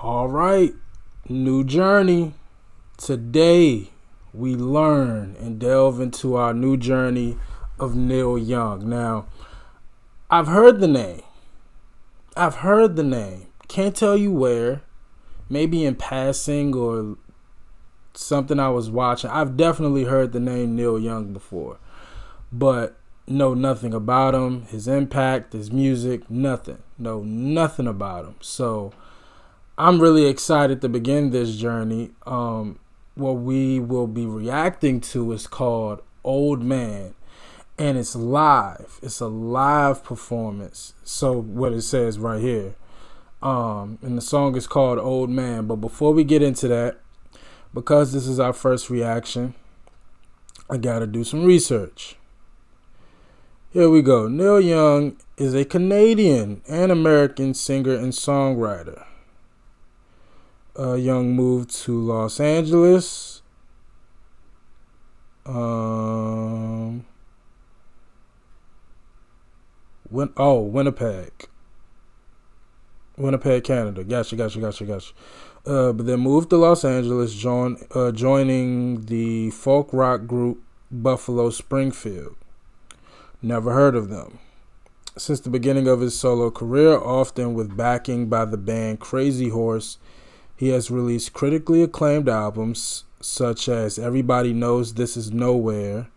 All right, new journey. Today we learn and delve into our new journey of Neil Young. Now, I've heard the name. Can't tell you where. Maybe in passing or something I was watching. I've definitely heard the name Neil Young before, but know nothing about him, his impact, his music, nothing. Know nothing about him. So I'm really excited to begin this journey. What we will be reacting to is called Old Man, and it's live. It's a live performance. So what it says right here. And the song is called Old Man. But before we get into that, because this is our first reaction, I gotta do some research. Here we go. Neil Young is a Canadian and American singer and songwriter. Young moved to Los Angeles. Winnipeg, Canada. Gotcha. But then moved to Los Angeles, joining the folk rock group Buffalo Springfield. Never heard of them. Since the beginning of his solo career, often with backing by the band Crazy Horse, he has released critically acclaimed albums such as Everybody Knows This Is Nowhere,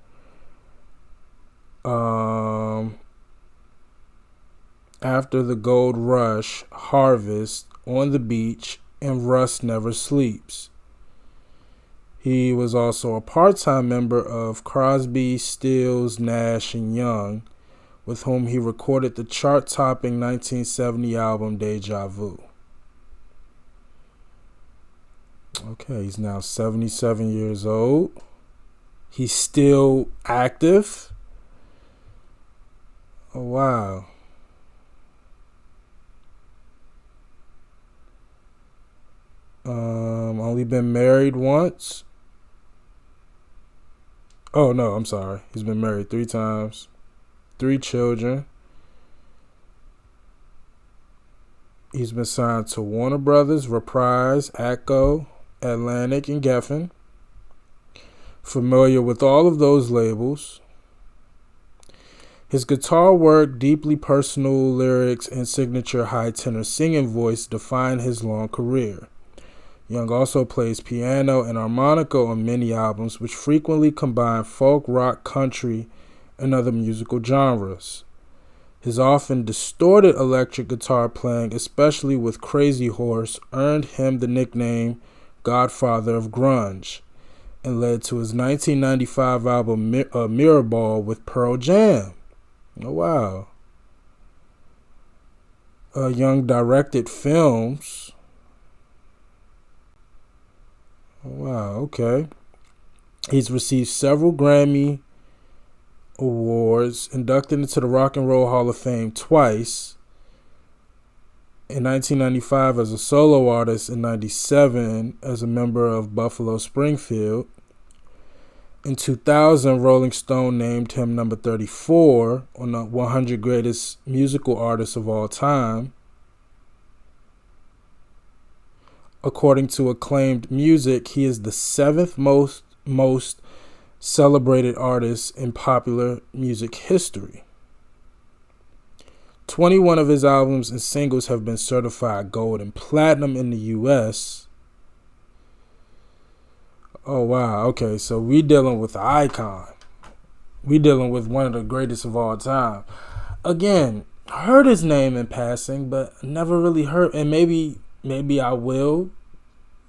After the Gold Rush, Harvest, On the Beach, and Rust Never Sleeps. He was also a part-time member of Crosby, Stills, Nash, and Young, with whom he recorded the chart-topping 1970 album Deja Vu. Okay, he's now 77 years old. He's still active. Oh, wow. Only been married once. Oh, no, I'm sorry. He's been married 3 times. 3 children. He's been signed to Warner Brothers, Reprise, Atco, Atlantic, and Geffen. Familiar with all of those labels. His guitar work, deeply personal lyrics, and signature high tenor singing voice define his long career. Young also plays piano and harmonica on many albums, which frequently combine folk, rock, country, and other musical genres. His often distorted electric guitar playing, especially with Crazy Horse, earned him the nickname Godfather of Grunge, and led to his 1995 album Mirrorball with Pearl Jam. Oh, wow. Young directed films. Oh, wow, okay. He's received several Grammy Awards, inducted into the Rock and Roll Hall of Fame twice. In 1995 as a solo artist, in 1997 as a member of Buffalo Springfield. In 2000, Rolling Stone named him number 34 on the 100 greatest musical artists of all time. According to Acclaimed Music, he is the 7th most celebrated artist in popular music history. 21 of his albums and singles have been certified gold and platinum in the U.S. Oh, wow. Okay, so we dealing with an icon. We dealing with one of the greatest of all time. Again, heard his name in passing, but never really heard. And maybe I will,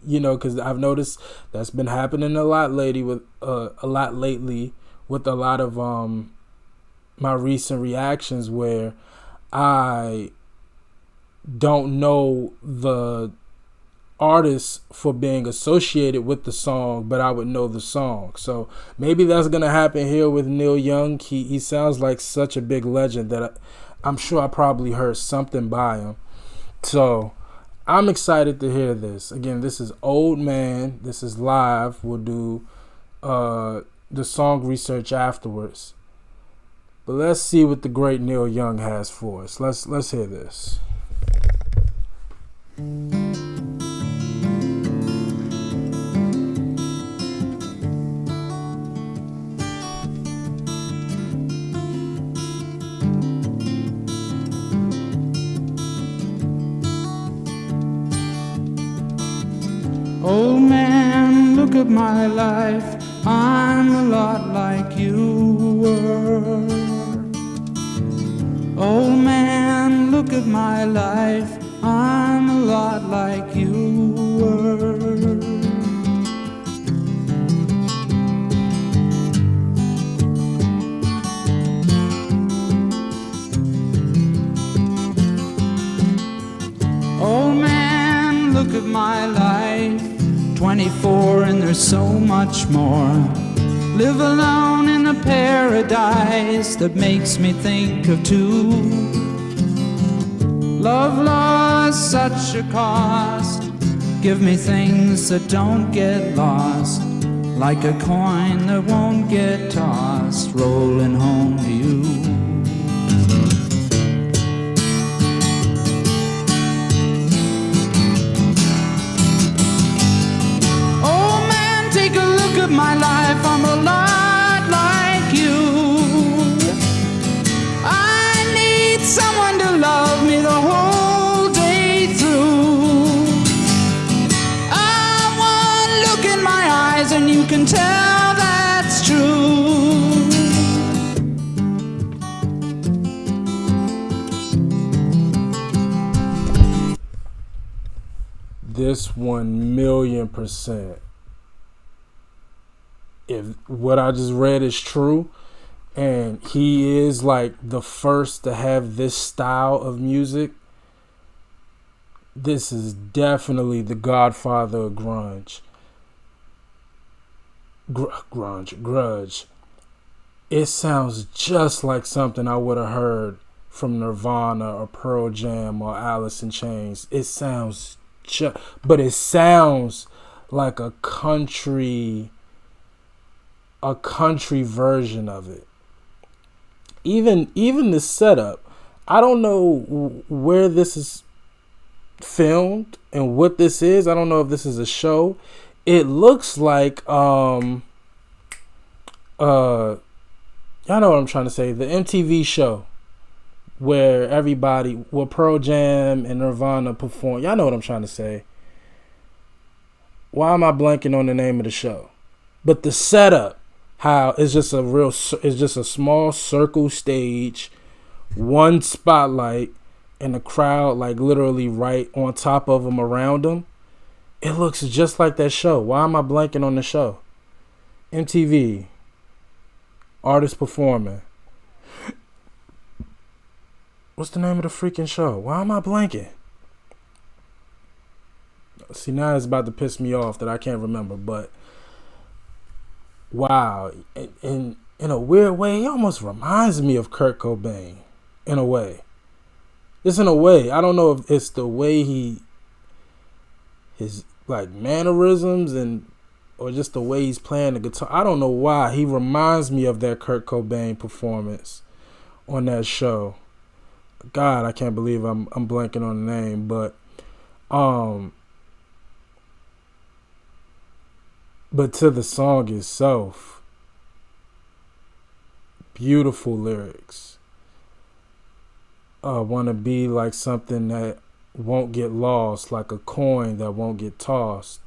because I've noticed that's been happening a lot lately with a lot of my recent reactions where I don't know the artist for being associated with the song, but I would know the song. So maybe that's gonna happen here with Neil Young. He sounds like such a big legend that I'm sure I probably heard something by him. So I'm excited to hear this. Again, this is Old Man. This is live. We'll do the song research afterwards. But let's see what the great Neil Young has for us. Let's hear this. at my life, I'm a lot like you were. Old man, look at my life, I'm a lot like you were. Old man, look at my life, 24 and there's so much more. Live alone in a paradise that makes me think of two. Love lost such a cost. Give me things that don't get lost, like a coin that won't get tossed, rolling home to you. Take a look at my life, I'm a lot like you. I need someone to love me the whole day through. One look in my eyes and you can tell that's true. This 1,000,000%. If what I just read is true, and he is like the first to have this style of music, this is definitely the godfather of grunge. Grudge. It sounds just like something I would have heard from Nirvana or Pearl Jam or Alice in Chains. It sounds but it sounds like a country version of it. Even the setup, I don't know where this is filmed and what this is. I don't know if this is a show. It looks like y'all know what I'm trying to say, the MTV show where Pearl Jam and Nirvana perform. Y'all know what I'm trying to say. Why am I blanking on the name of the show? But the setup, how it's just a small circle stage, one spotlight, and the crowd like literally right on top of them, around them. It looks just like that show. Why am I blanking on the show? MTV. Artists performing. What's the name of the freaking show? Why am I blanking? See, now it's about to piss me off that I can't remember, but wow. In a weird way, he almost reminds me of Kurt Cobain. In a way. Just in a way. I don't know if it's the way his like mannerisms or just the way he's playing the guitar. I don't know why. He reminds me of that Kurt Cobain performance on that show. God, I can't believe I'm blanking on the name, but to the song itself, beautiful lyrics. Want to be like something that won't get lost, like a coin that won't get tossed.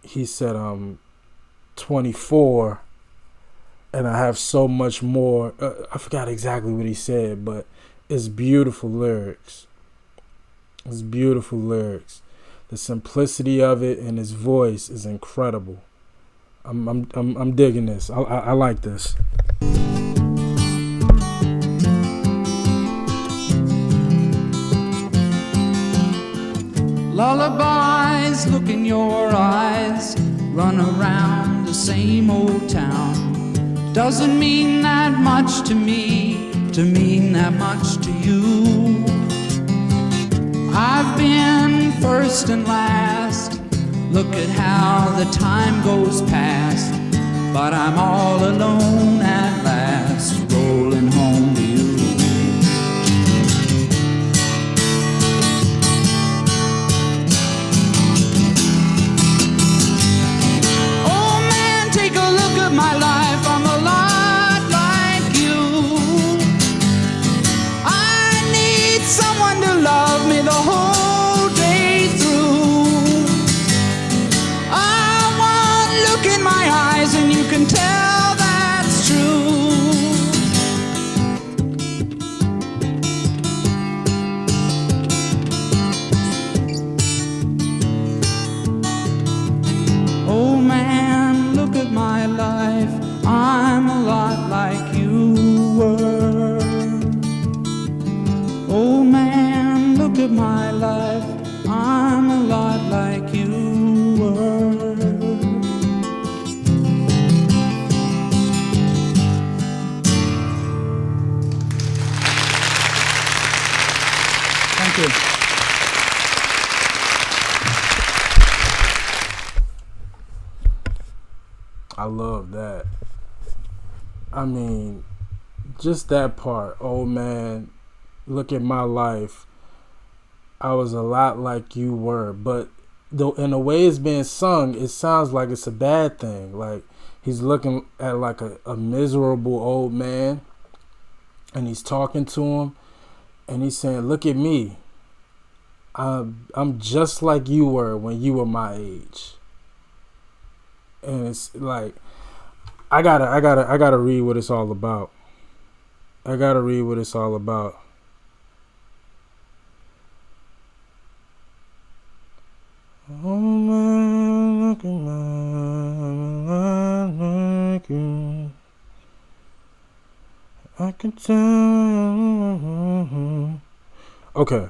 He said, I'm 24 and I have so much more. I forgot exactly what he said, but it's beautiful lyrics. It's beautiful lyrics. The simplicity of it and his voice is incredible. I'm digging this. I like this. Lullabies look in your eyes, run around the same old town. Doesn't mean that much to me, to mean that much to you. I've been first and last, look at how the time goes past, but I'm all alone at last, rolling home to you. My life, I'm a lot like you. I need someone to love me the whole day through. can tell that's true. Oh man, look at my life. I'm a lot like you were. Oh man, look at my life. I'm a lot like you were. Thank you. I love that. I mean, just that part. Oh man, look at my life. I was a lot like you were. But in the way it's being sung, it sounds like it's a bad thing. Like he's looking at like a miserable old man, and he's talking to him, and he's saying, look at me. I'm just like you were when you were my age. And it's like I gotta read what it's all about. I gotta read what it's all about. Oh man, look at my like you. I can tell. Okay.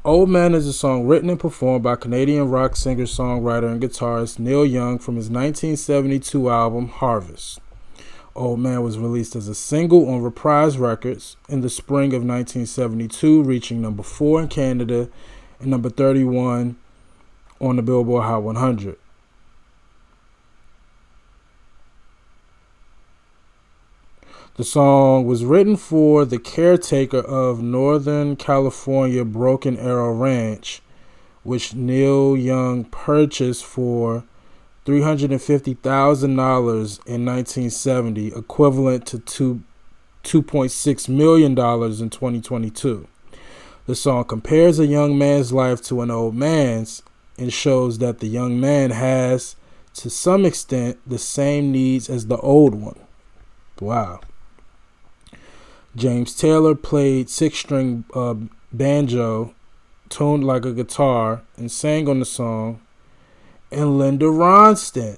Old Man is a song written and performed by Canadian rock singer, songwriter, and guitarist Neil Young from his 1972 album Harvest. Old Man was released as a single on Reprise Records in the spring of 1972, reaching number 4 in Canada and number 31 on the Billboard Hot 100. The song was written for the caretaker of Northern California Broken Arrow Ranch, which Neil Young purchased for $350,000 in 1970, equivalent to $2.6 million in 2022. The song compares a young man's life to an old man's and shows that the young man has, to some extent, the same needs as the old one. Wow. James Taylor played 6-string banjo, tuned like a guitar, and sang on the song. And Linda Ronstadt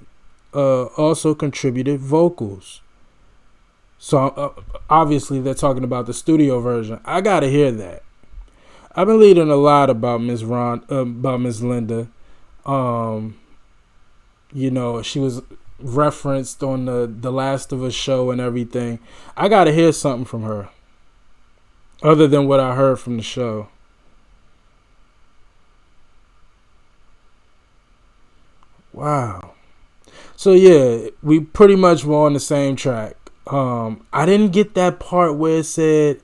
also contributed vocals. So obviously they're talking about the studio version. I gotta hear that. I've been reading a lot about Miss Linda. You know, she was referenced on the Last of Us show and everything. I gotta hear something from her other than what I heard from the show. Wow. So yeah, we pretty much were on the same track. I didn't get that part where it said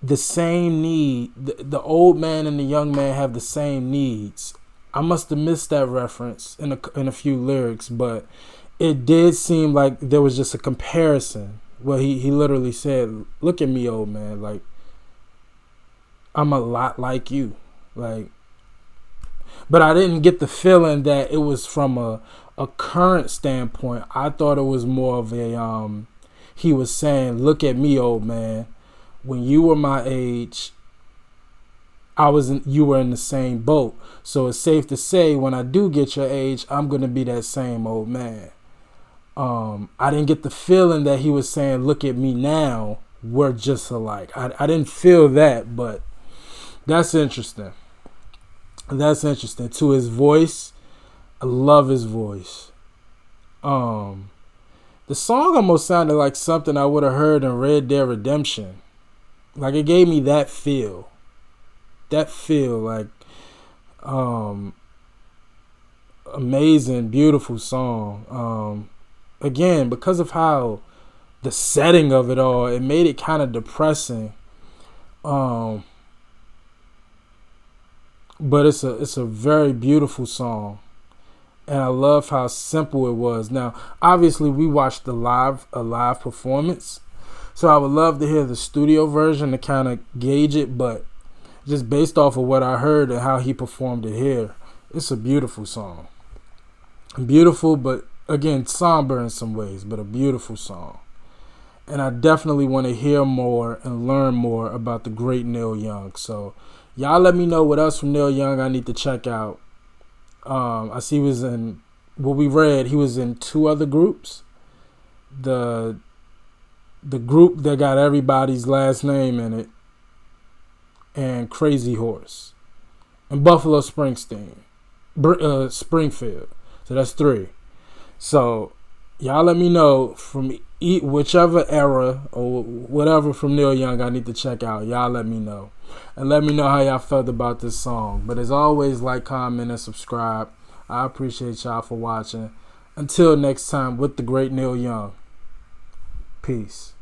the same need. The old man and the young man have the same needs. I must have missed that reference in a few lyrics, but it did seem like there was just a comparison. Well, he literally said, "Look at me, old man. Like I'm a lot like you." Like, but I didn't get the feeling that it was from a current standpoint. I thought it was more of a he was saying, "Look at me, old man. When you were my age, you were in the same boat. So it's safe to say when I do get your age, I'm going to be that same old man." I didn't get the feeling that he was saying, "Look at me now. We're just alike." I didn't feel that, but that's interesting. That's interesting. To his voice, I love his voice. The song almost sounded like something I would have heard in Red Dead Redemption. Like it gave me that feel. That feel like amazing, beautiful song. Again, because of how the setting of it all, it made it kind of depressing. But it's a very beautiful song, and I love how simple it was. Now, obviously, we watched a live performance, so I would love to hear the studio version to kind of gauge it. But just based off of what I heard and how he performed it here, it's a beautiful song. Beautiful, but again, somber in some ways, but a beautiful song. And I definitely want to hear more and learn more about the great Neil Young. So y'all let me know what else from Neil Young I need to check out. I see he was in, what we read, he was in 2 other groups. The group that got everybody's last name in it, and Crazy Horse, and Buffalo Springfield. So that's 3. So y'all let me know from whichever era or whatever from Neil Young I need to check out. Y'all let me know. And let me know how y'all felt about this song. But as always, like, comment, and subscribe. I appreciate y'all for watching. Until next time, with the great Neil Young. Peace.